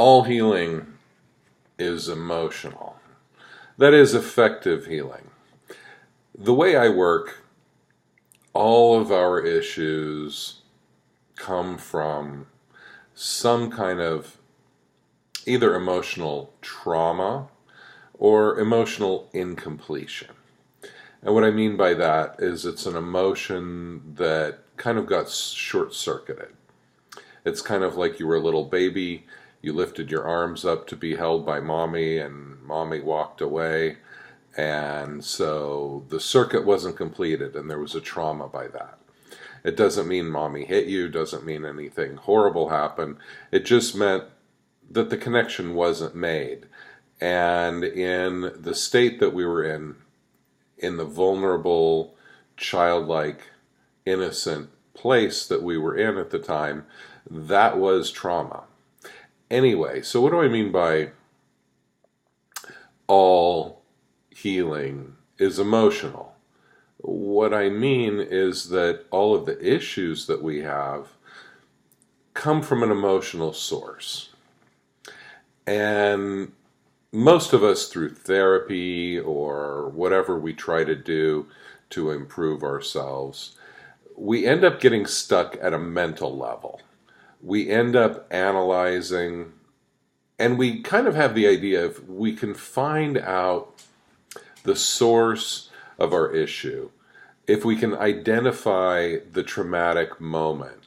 all healing is emotional. That is effective healing. The way I work, all of our issues come from some kind of either emotional trauma or emotional incompletion. And what I mean by that is it's an emotion that kind of got short-circuited. It's kind of like you were a little baby, you lifted your arms up to be held by mommy, and mommy walked away, and so the circuit wasn't completed, and there was a trauma by that. It doesn't mean mommy hit you, doesn't mean anything horrible happened. It just meant that the connection wasn't made. And in the state that we were in the vulnerable, childlike, innocent place that we were in at the time, that was trauma. Anyway, so what do I mean by all healing is emotional? What I mean is that all of the issues that we have come from an emotional source. And most of us, through therapy or whatever we try to do to improve ourselves, we end up getting stuck at a mental level. We end up analyzing, and we kind of have the idea of we can find out the source of our issue if we can identify the traumatic moment,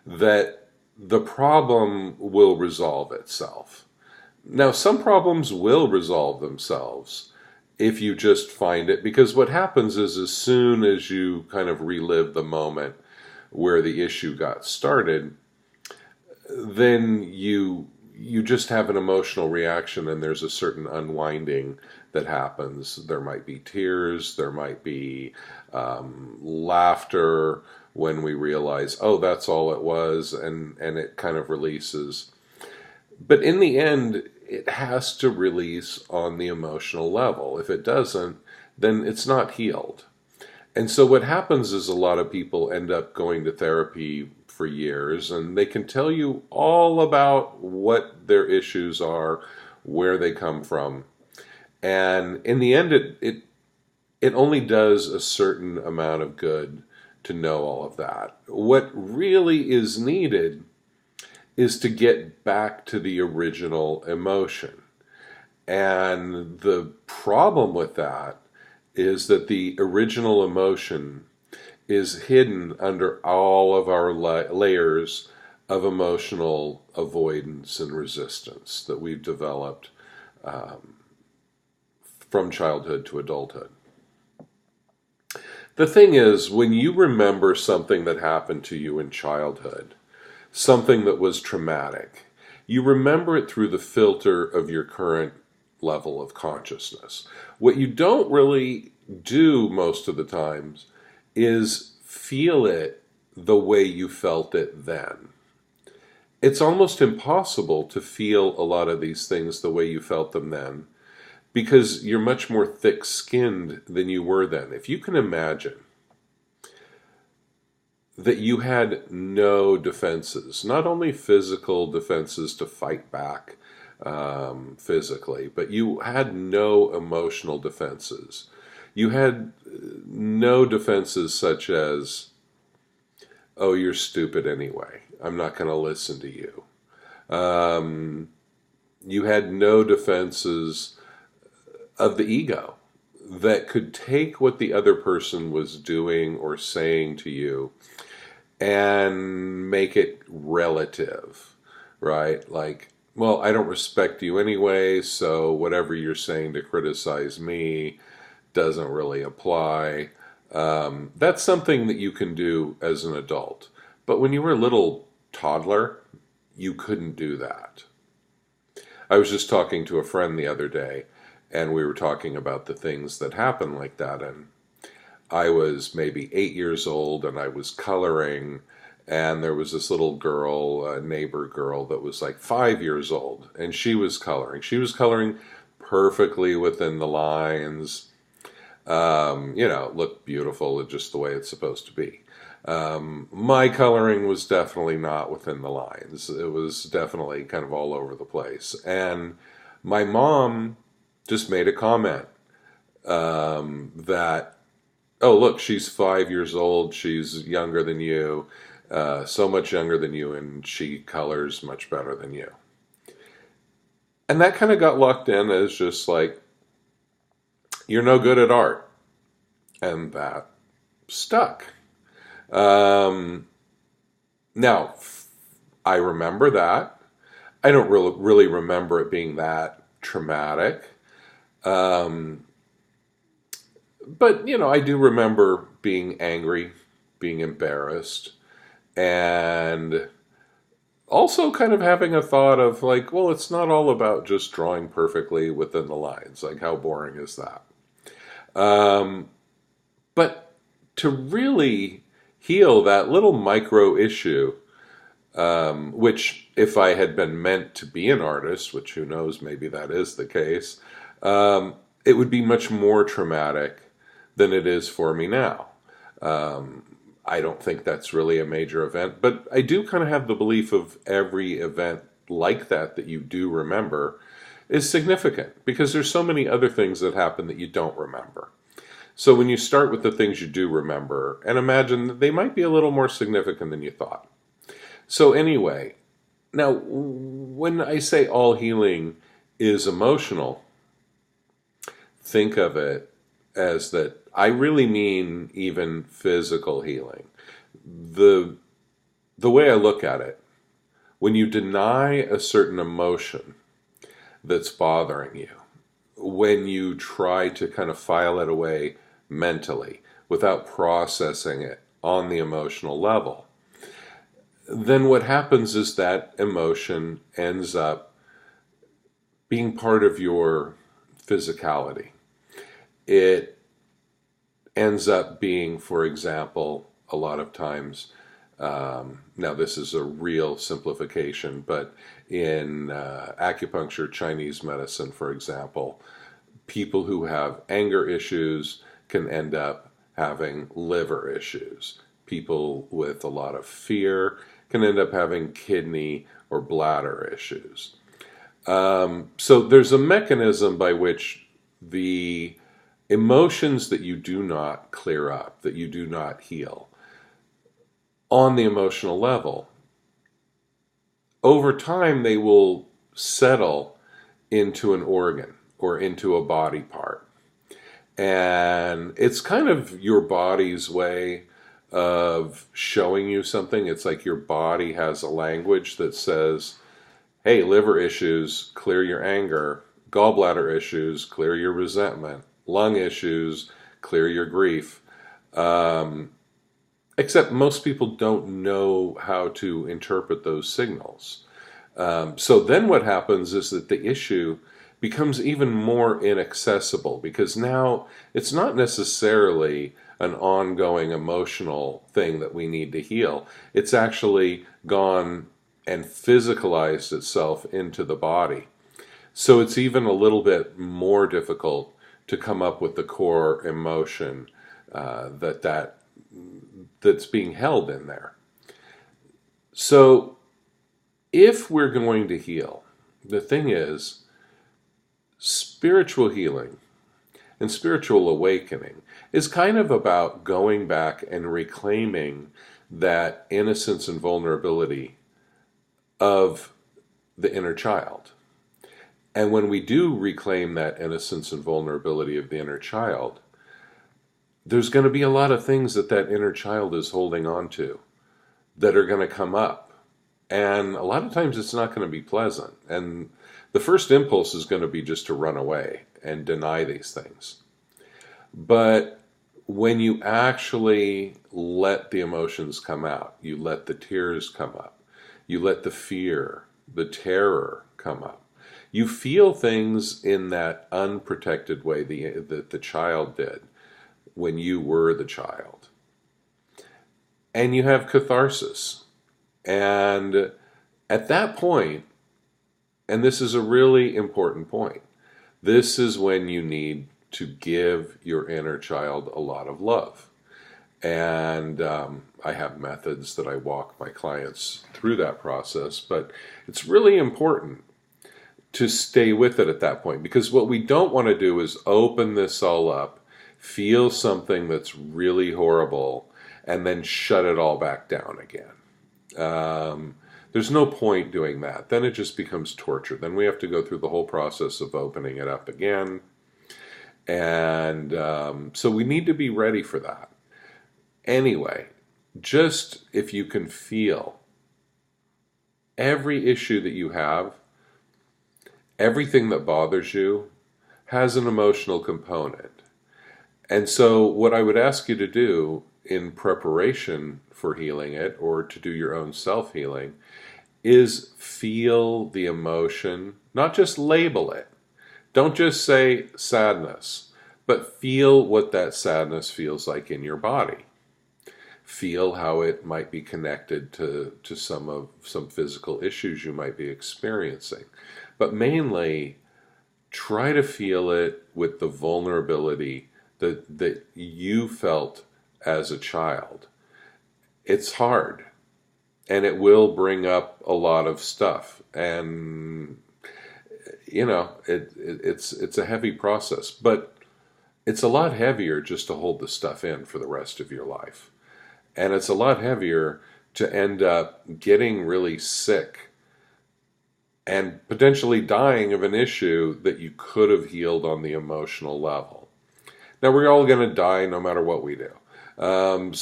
that the problem will resolve itself. Now, some problems will resolve themselves if you just find it, because what happens is as soon as you kind of relive the moment where the issue got started, then you just have an emotional reaction, and there's a certain unwinding that happens. There might be tears, there might be laughter when we realize, oh, that's all it was, and it kind of releases. But in the end, it has to release on the emotional level. If it doesn't, then it's not healed. And so what happens is a lot of people end up going to therapy for years, and they can tell you all about what their issues are, where they come from. And in the end, it only does a certain amount of good to know all of that. What really is needed is to get back to the original emotion. And the problem with that is that the original emotion is hidden under all of our layers of emotional avoidance and resistance that we've developed from childhood to adulthood. The thing is, when you remember something that happened to you in childhood, something that was traumatic, you remember it through the filter of your current level of consciousness. What you don't really do most of the times is feel it the way you felt it then. It's almost impossible to feel a lot of these things the way you felt them then, because you're much more thick-skinned than you were then. If you can imagine that you had no defenses, not only physical defenses to fight back physically, but you had no emotional defenses. You had no defenses such as, oh, you're stupid anyway, I'm not going to listen to you. You had no defenses of the ego that could take what the other person was doing or saying to you and make it relative, right? Like, well, I don't respect you anyway, so whatever you're saying to criticize me doesn't really apply. That's something that you can do as an adult. But when you were a little toddler, you couldn't do that. I was just talking to a friend the other day, and we were talking about the things that happen like that. And I was maybe 8 years old, and I was coloring, and there was this little girl, a neighbor girl, that was like 5 years old, and she was coloring. She was coloring perfectly within the lines. Looked beautiful, just the way it's supposed to be. My coloring was definitely not within the lines. It was definitely kind of all over the place. And my mom just made a comment that, oh, look, she's 5 years old. She's younger than you, so much younger than you, and she colors much better than you. And that kind of got locked in as just like, you're no good at art. And that stuck. Um, Now, I remember that. I don't really remember it being that traumatic. Um, but, I do remember being angry, being embarrassed, and also kind of having a thought of like, well, it's not all about just drawing perfectly within the lines. Like, how boring is that? Um, but to really heal that little micro issue, which if I had been meant to be an artist, which who knows, maybe that is the case, it would be much more traumatic than it is for me now. Um, I don't think that's really a major event, but I do kind of have the belief of every event like that that you do remember is significant because there's so many other things that happen that you don't remember. So when you start with the things you do remember and imagine that they might be a little more significant than you thought. So anyway, now when I say all healing is emotional, think of it as that I really mean even physical healing. The the way I look at it, when you deny a certain emotion that's bothering you, when you try to kind of file it away mentally without processing it on the emotional level, then what happens is that emotion ends up being part of your physicality. It ends up being, for example, a lot of times, now this is a real simplification, but in acupuncture, Chinese medicine, for example, people who have anger issues can end up having liver issues. People with a lot of fear can end up having kidney or bladder issues. So there's a mechanism by which the emotions that you do not clear up, that you do not heal on the emotional level, over time they will settle into an organ or into a body part. And it's kind of your body's way of showing you something. It's like your body has a language that says, hey, liver issues, clear your anger. Gallbladder issues, clear your resentment. Lung issues, clear your grief. Except most people don't know how to interpret those signals. So then what happens is that the issue becomes even more inaccessible because now it's not necessarily an ongoing emotional thing that we need to heal. It's actually gone and physicalized itself into the body. So it's even a little bit more difficult to come up with the core emotion that's being held in there. So if we're going to heal, the thing is, spiritual healing and spiritual awakening is kind of about going back and reclaiming that innocence and vulnerability of the inner child. And when we do reclaim that innocence and vulnerability of the inner child, there's going to be a lot of things that inner child is holding on to that are going to come up. And a lot of times it's not going to be pleasant. And the first impulse is going to be just to run away and deny these things. But when you actually let the emotions come out, you let the tears come up, you let the fear, the terror come up, you feel things in that unprotected way that the child did when you were the child. And you have catharsis. And at that point, and this is a really important point, this is when you need to give your inner child a lot of love. And I have methods that I walk my clients through that process, but it's really important to stay with it at that point, because what we don't want to do is open this all up, feel something that's really horrible, and then shut it all back down again. There's no point doing that. Then it just becomes torture. Then we have to go through the whole process of opening it up again. And so we need to be ready for that. Anyway, just if you can feel every issue that you have, everything that bothers you has an emotional component. And so what I would ask you to do in preparation for healing it, or to do your own self-healing, is feel the emotion, not just label it. Don't just say sadness, but feel what that sadness feels like in your body. Feel how it might be connected to some physical issues you might be experiencing. But mainly, try to feel it with the vulnerability that you felt as a child. It's hard, and it will bring up a lot of stuff, and it's a heavy process, but it's a lot heavier just to hold the stuff in for the rest of your life. And it's a lot heavier to end up getting really sick and potentially dying of an issue that you could have healed on the emotional level. Now, we're all going to die no matter what we do. And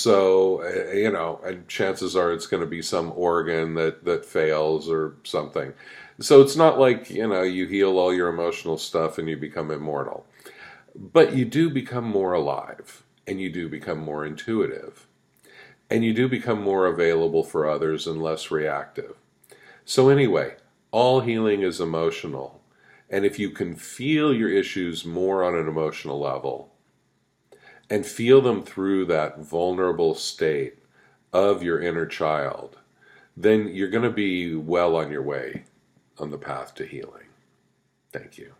chances are it's going to be some organ that fails or something. So it's not like, you heal all your emotional stuff and you become immortal. But you do become more alive, and you do become more intuitive, and you do become more available for others and less reactive. So anyway, all healing is emotional. And if you can feel your issues more on an emotional level, and feel them through that vulnerable state of your inner child, then you're going to be well on your way on the path to healing. Thank you.